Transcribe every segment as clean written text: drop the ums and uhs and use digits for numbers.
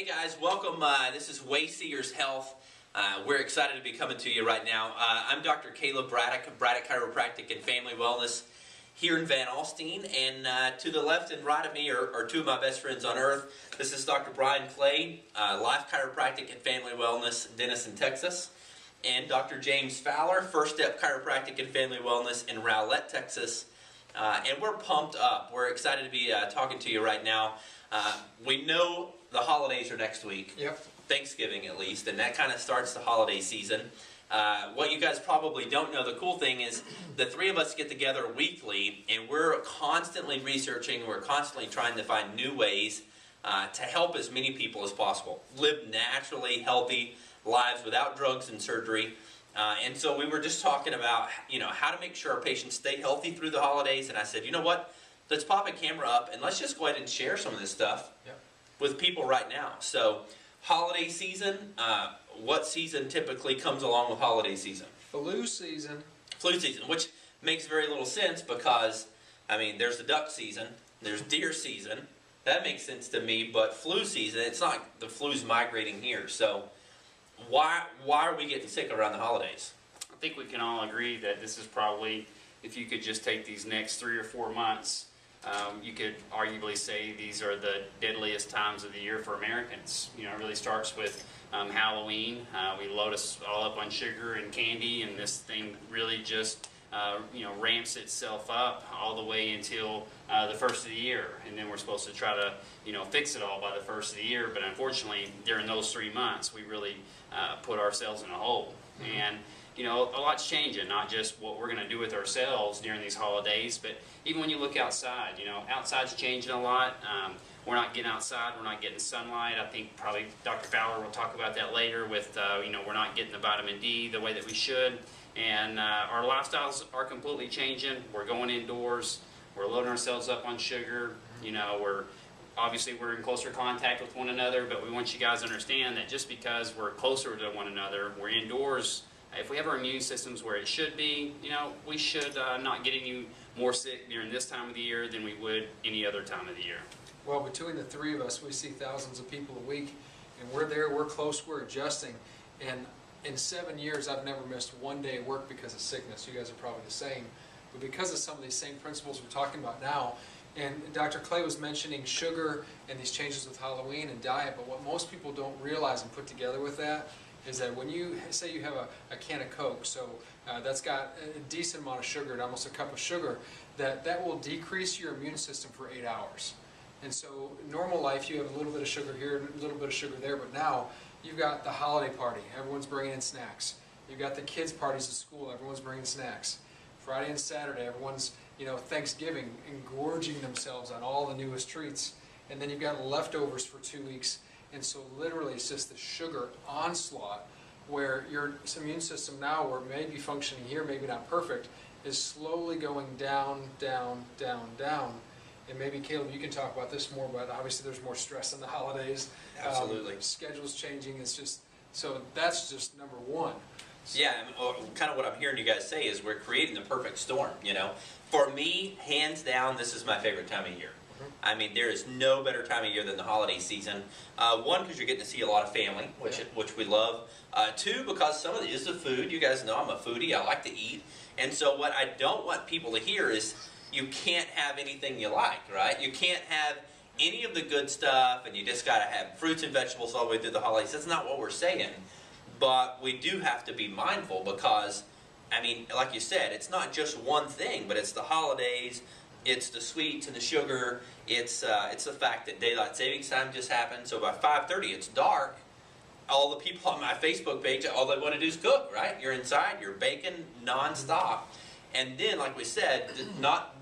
Hey guys, welcome. This is Holday Health. We're excited to be coming to you right now. I'm Dr. Caleb Braddock of Braddock Chiropractic and Family Wellness here in Van Alstyne. And to the left and right of me are two of my best friends on earth. This is Dr. Brian Clay, Life Chiropractic and Family Wellness, Denison, Texas. And Dr. James Fowler, First Step Chiropractic and Family Wellness in Rowlett, Texas. And we're pumped up. We're excited to be talking to you right now. We know the holidays are next week. Yep. Thanksgiving at least, and that kind of starts the holiday season. What you guys probably don't know, the cool thing is the three of us get together weekly and we're constantly researching, we're constantly trying to find new ways to help as many people as possible live naturally healthy lives without drugs and surgery. And so we were just talking about, how to make sure our patients stay healthy through the holidays, and I said, you know what, let's pop a camera up and let's just go ahead and share some of this stuff with people right now. So holiday season, what season typically comes along with holiday season? Flu season. Flu season, which makes very little sense because, there's the duck season, there's deer season. That makes sense to me, but flu season, it's not the flu's migrating here. So why are we getting sick around the holidays? I think we can all agree that this is probably, if you could just take these next 3 or 4 months, you could arguably say these are the deadliest times of the year for Americans. It really starts with Halloween. We load us all up on sugar and candy, and this thing really just ramps itself up all the way until the first of the year, and then we're supposed to try to fix it all by the first of the year. But unfortunately, during those 3 months, we really put ourselves in a hole. And a lot's changing, not just what we're going to do with ourselves during these holidays, but even when you look outside, outside's changing a lot. We're not getting outside, we're not getting sunlight. I think probably Dr. Fowler will talk about that later with, we're not getting the vitamin D the way that we should. And our lifestyles are completely changing. We're going indoors, we're loading ourselves up on sugar, we're in closer contact with one another, but we want you guys to understand that just because we're closer to one another, we're indoors. If we have our immune systems where it should be, we should not get any more sick during this time of the year than we would any other time of the year. Well, between the three of us, we see thousands of people a week, and we're there, we're close, we're adjusting. And in 7 years, I've never missed one day of work because of sickness. You guys are probably the same. But because of some of these same principles we're talking about now, and Dr. Clay was mentioning sugar and these changes with Halloween and diet, but what most people don't realize and put together with that is that when you say you have a can of Coke, so that's got a decent amount of sugar, and almost a cup of sugar, that will decrease your immune system for 8 hours. And so normal life, you have a little bit of sugar here, a little bit of sugar there, but now you've got the holiday party, everyone's bringing in snacks. You've got the kids' parties at school, everyone's bringing snacks. Friday and Saturday, everyone's, Thanksgiving, engorging themselves on all the newest treats. And then you've got leftovers for 2 weeks. And so literally it's just the sugar onslaught where your immune system now, where maybe functioning here, maybe not perfect, is slowly going down, down, down, down. And maybe Caleb, you can talk about this more, but obviously there's more stress in the holidays. Absolutely. Schedules changing, it's just, so that's just number one. So, yeah, kind of what I'm hearing you guys say is we're creating the perfect storm, For me, hands down, this is my favorite time of year. There is no better time of year than the holiday season. One, because you're getting to see a lot of family, which we love. Two, because some of it is the food. You guys know I'm a foodie. I like to eat. And so what I don't want people to hear is you can't have anything you like, right? You can't have any of the good stuff, and you just got to have fruits and vegetables all the way through the holidays. That's not what we're saying. But we do have to be mindful because, like you said, it's not just one thing, but it's the holidays. It's the sweets and the sugar. It's the fact that daylight savings time just happened. So by 5:30, it's dark. All the people on my Facebook page, all they want to do is cook, right? You're inside, you're baking nonstop. And then, like we said, not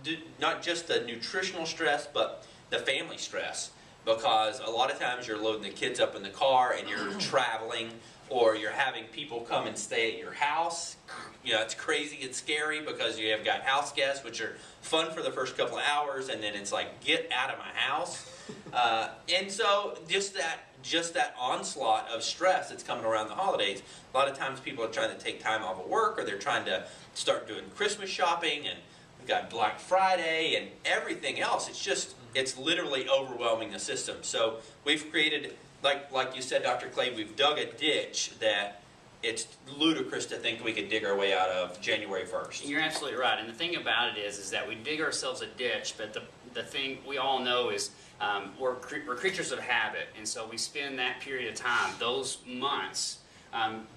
just the nutritional stress, but the family stress. Because a lot of times you're loading the kids up in the car and you're traveling, or you're having people come and stay at your house. It's crazy, it's scary because you have got house guests, which are fun for the first couple of hours, and then it's like, get out of my house. And so just that onslaught of stress that's coming around the holidays, a lot of times people are trying to take time off of work, or they're trying to start doing Christmas shopping, and we've got Black Friday and everything else. It's literally overwhelming the system. So we've created like you said, Dr. Clay, we've dug a ditch that it's ludicrous to think we could dig our way out of January 1st. You're absolutely right. And the thing about it is that we dig ourselves a ditch, but the thing we all know is we're creatures of habit. And so we spend that period of time, those months,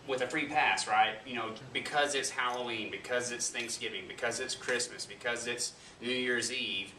with a free pass, right? You know, because it's Halloween, because it's Thanksgiving, because it's Christmas, because it's New Year's Eve,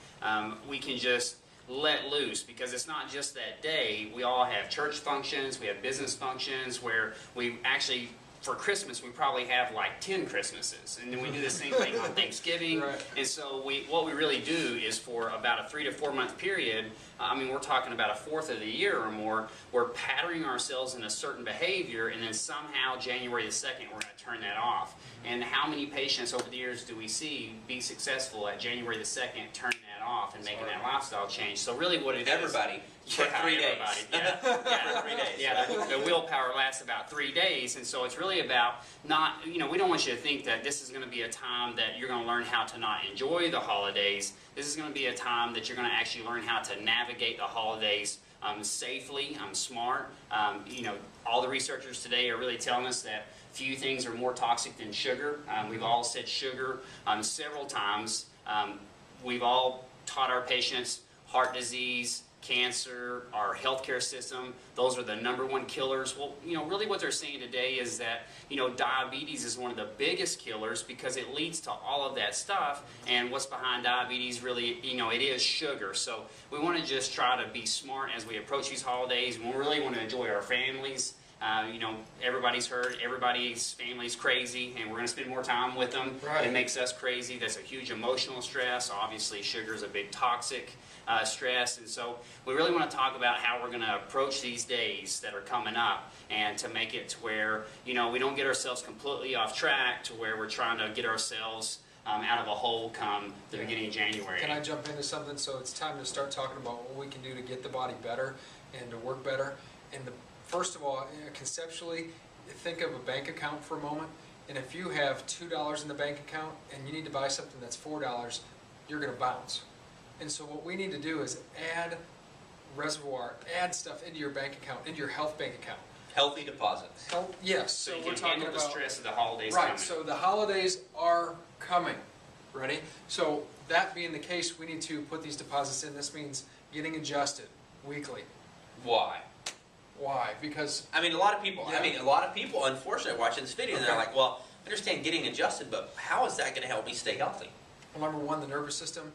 we can just let loose, because it's not just that day. We all have church functions, we have business functions where we actually, for Christmas, we probably have like 10 Christmases, and then we do the same thing on Thanksgiving. Right. And so what we really do is, for about a 3 to 4 month period, I mean, we're talking about a fourth of the year or more, we're patterning ourselves in a certain behavior, and then somehow January the 2nd, we're going to turn that off. And how many patients over the years do we see be successful at January the 2nd, turning that off and making that lifestyle change? So really what it everybody. is... For 3 days. Yeah, yeah. 3 days. Yeah, the willpower lasts about 3 days, and so it's really about not, you know, we don't want you to think that this is going to be a time that you're going to learn how to not enjoy the holidays. This is going to be a time that you're going to actually learn how to navigate the holidays safely, smart. You know, all the researchers today are really telling us that few things are more toxic than sugar. We've all said sugar several times. We've all taught our patients heart disease, cancer, our healthcare system, those are the #1 killers. Well, you know, really what they're saying today is that, you know, diabetes is one of the biggest killers because it leads to all of that stuff, and what's behind diabetes really, you know, it is sugar. So we want to just try to be smart as we approach these holidays. We really want to enjoy our families. You know, everybody's heard, everybody's family's crazy, and we're going to spend more time with them. Right. It makes us crazy. That's a huge emotional stress. Obviously, sugar is a big toxic stress, and so we really want to talk about how we're going to approach these days that are coming up, and to make it to where, you know, we don't get ourselves completely off track to where we're trying to get ourselves out of a hole come the beginning of January. Can I jump into something? So it's time to start talking about what we can do to get the body better and to work better. And first of all, conceptually, think of a bank account for a moment. And if you have $2 in the bank account and you need to buy something that's $4, you're going to bounce. And so what we need to do is add reservoir, add stuff into your bank account, into your health bank account. Healthy deposits. Yes. So you can handle the stress of the holidays coming. Right, so the holidays are coming. Ready? So that being the case, we need to put these deposits in. This means getting adjusted weekly. Why? Why? Because I mean, a lot of people. Yeah. I mean, a lot of people, unfortunately, are watching this video and they're like, "Well, I understand getting adjusted, but how is that going to help me stay healthy?" Well, #1, the nervous system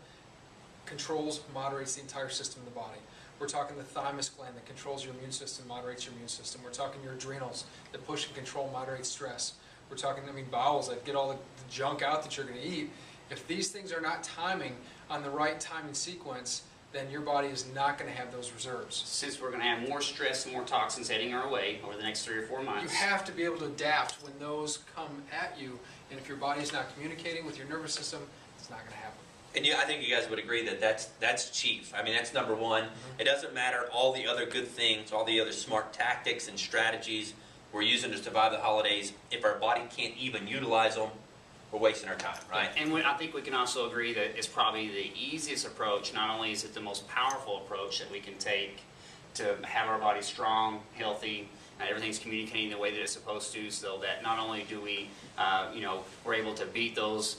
controls, moderates the entire system of the body. We're talking the thymus gland that controls your immune system, moderates your immune system. We're talking your adrenals that push and control, moderate stress. We're talking, I mean, bowels that get all the junk out that you're going to eat. If these things are not timing on the right timing sequence, then your body is not going to have those reserves. Since we're going to have more stress and more toxins heading our way over the next 3 or 4 months. You have to be able to adapt when those come at you, and if your body is not communicating with your nervous system, it's not going to happen. And I think you guys would agree that that's chief. I mean, that's #1. Mm-hmm. It doesn't matter all the other good things, all the other smart tactics and strategies we're using to survive the holidays. If our body can't even utilize them, we're wasting our time, right? And I think we can also agree that it's probably the easiest approach. Not only is it the most powerful approach that we can take to have our body strong, healthy, everything's communicating the way that it's supposed to, so that not only do we, you know, we're able to beat those,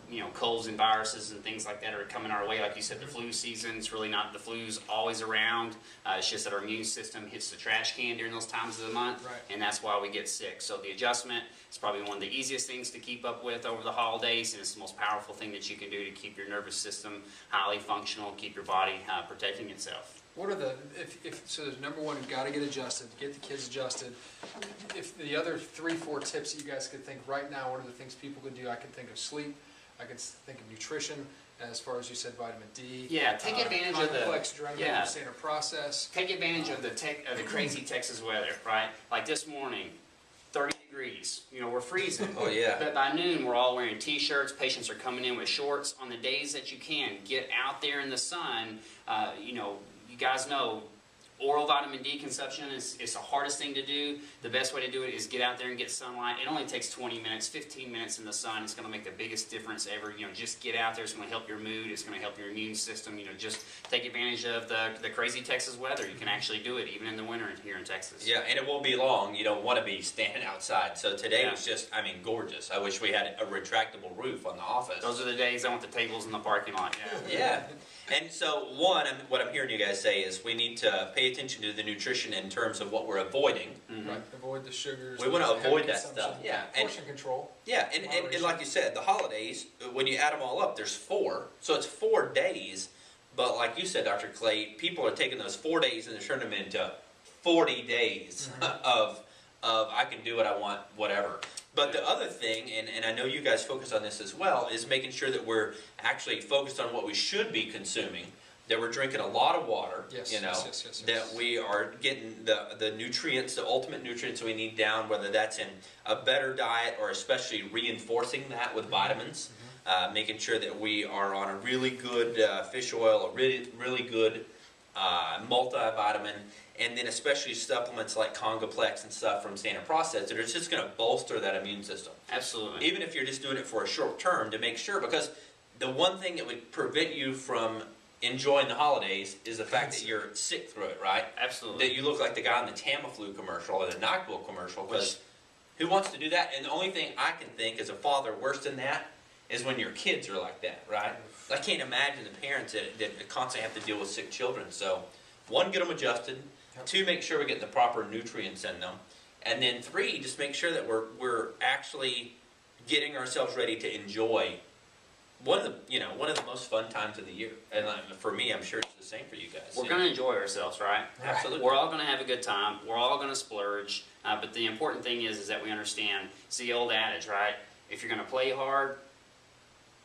you know, colds and viruses and things like that are coming our way. Like you said, the flu season, it's really not, the flu's always around. It's just that our immune system hits the trash can during those times of the month, right, and that's why we get sick. So the adjustment is probably one of the easiest things to keep up with over the holidays, and it's the most powerful thing that you can do to keep your nervous system highly functional, keep your body protecting itself. What are the, so there's #1, you've got to get adjusted, get the kids adjusted. If the other 3, 4 tips that you guys could think right now, what are the things people could do? I could think of sleep, I could think of nutrition, as far as you said, vitamin D. Yeah, take advantage of the complex adrenal center process. Take advantage of the crazy Texas weather, right? Like this morning, 30 degrees. You know, we're freezing. Oh yeah. But by noon, we're all wearing t-shirts. Patients are coming in with shorts. On the days that you can, get out there in the sun. You know, you guys know Oral vitamin D consumption is the hardest thing to do. The best way to do it is get out there and get sunlight. It only takes 20 minutes, 15 minutes in the sun. It's going to make the biggest difference ever. Just get out there. It's going to help your mood. It's going to help your immune system. Just take advantage of the crazy Texas weather. You can actually do it even in the winter here in Texas. Yeah, and it won't be long. You don't want to be standing outside. So today was just, gorgeous. I wish we had a retractable roof on the office. Those are the days I want the tables in the parking lot. Yeah. And so, what I'm hearing you guys say is we need to pay attention to the nutrition in terms of what we're avoiding. Mm-hmm. Right, avoid the sugars. We want to heavy avoid that consumption, stuff. Yeah. Portion control. Yeah, and like you said, the holidays, when you add them all up, there's 4. So it's 4 days. But like you said, Dr. Clay, people are taking those 4 days and they're turning them into 40 days of I can do what I want, whatever. But the other thing, and I know you guys focus on this as well, is making sure that we're actually focused on what we should be consuming, that we're drinking a lot of water, yes, that we are getting the nutrients, the ultimate nutrients we need down, whether that's in a better diet or especially reinforcing that with vitamins, making sure that we are on a really good fish oil, a really good multivitamin, and then especially supplements like Congoplex and stuff from Standard Processed that are just going to bolster that immune system. Absolutely. Even if you're just doing it for a short term to make sure, because the one thing that would prevent you from enjoying the holidays is the fact that you're sick through it, right? Absolutely. That you look like the guy in the Tamiflu commercial or the NyQuil commercial, because who wants to do that? And the only thing I can think as a father worse than that is when your kids are like that, right? I can't imagine the parents that constantly have to deal with sick children. So, 1, get them adjusted. 2, make sure we get the proper nutrients in them. And then 3, just make sure that we're actually getting ourselves ready to enjoy one of the most fun times of the year. And for me, I'm sure it's the same for you guys. We're going to enjoy ourselves, right? Absolutely. We're all going to have a good time. We're all going to splurge. But the important thing is that we understand, it's the old adage, right? If you're going to play hard,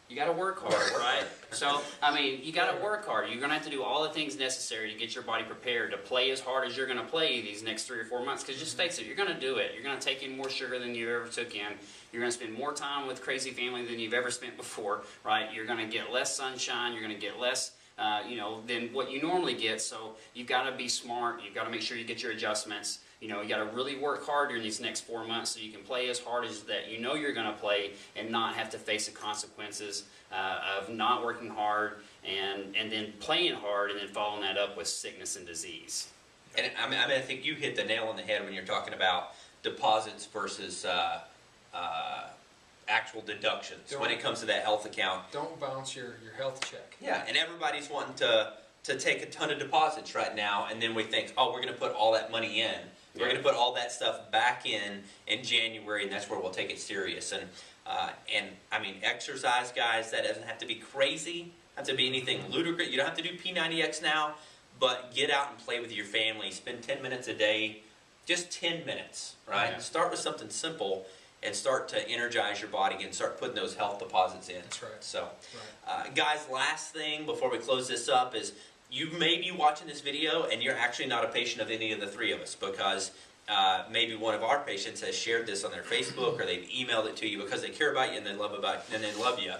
you got to work hard, right? So, you got to work hard. You're going to have to do all the things necessary to get your body prepared to play as hard as you're going to play these next 3 or 4 months. Because just face it, you're going to do it. You're going to take in more sugar than you ever took in. You're going to spend more time with crazy family than you've ever spent before, right? You're going to get less sunshine. You're going to get less, than what you normally get. So you've got to be smart. You've got to make sure you get your adjustments. You got to really work hard during these next 4 months so you can play as hard as that you're going to play and not have to face the consequences of not working hard and then playing hard and then following that up with sickness and disease. And I think you hit the nail on the head when you're talking about deposits versus actual deductions when it comes to that health account. Don't bounce your health check. Yeah, and everybody's wanting to take a ton of deposits right now, and then we think, oh, we're going to put all that money in. We're going to put all that stuff back in January, and that's where we'll take it serious. And exercise, guys, that doesn't have to be crazy. Have to be anything ludicrous. You don't have to do P90X now, but get out and play with your family. Spend 10 minutes a day, just 10 minutes, right? Yeah. Start with something simple and start to energize your body and start putting those health deposits in. That's right. So, guys, last thing before we close this up is you may be watching this video and you're actually not a patient of any of the 3 of us because maybe one of our patients has shared this on their Facebook or they've emailed it to you because they care about you and they love you.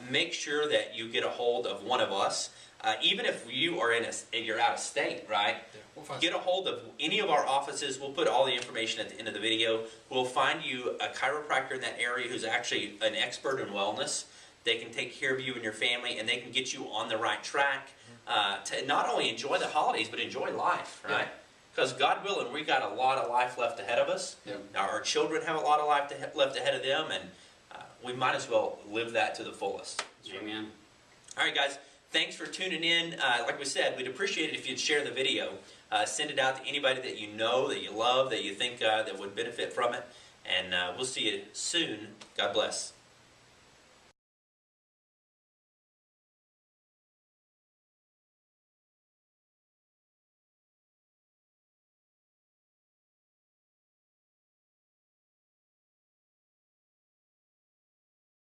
Make sure that you get a hold of one of us. Even if you are you're out of state, right? Yeah, we'll get a hold of any of our offices. We'll put all the information at the end of the video. We'll find you a chiropractor in that area who's actually an expert in wellness. They can take care of you and your family, and they can get you on the right track to not only enjoy the holidays, but enjoy life, right? Because God willing, we got a lot of life left ahead of us. Yeah. Our children have a lot of life left ahead of them, and we might as well live that to the fullest. Amen. All right, guys. Thanks for tuning in. Like we said, we'd appreciate it if you'd share the video. Send it out to anybody that you know, that you love, that you think that would benefit from it. And we'll see you soon. God bless.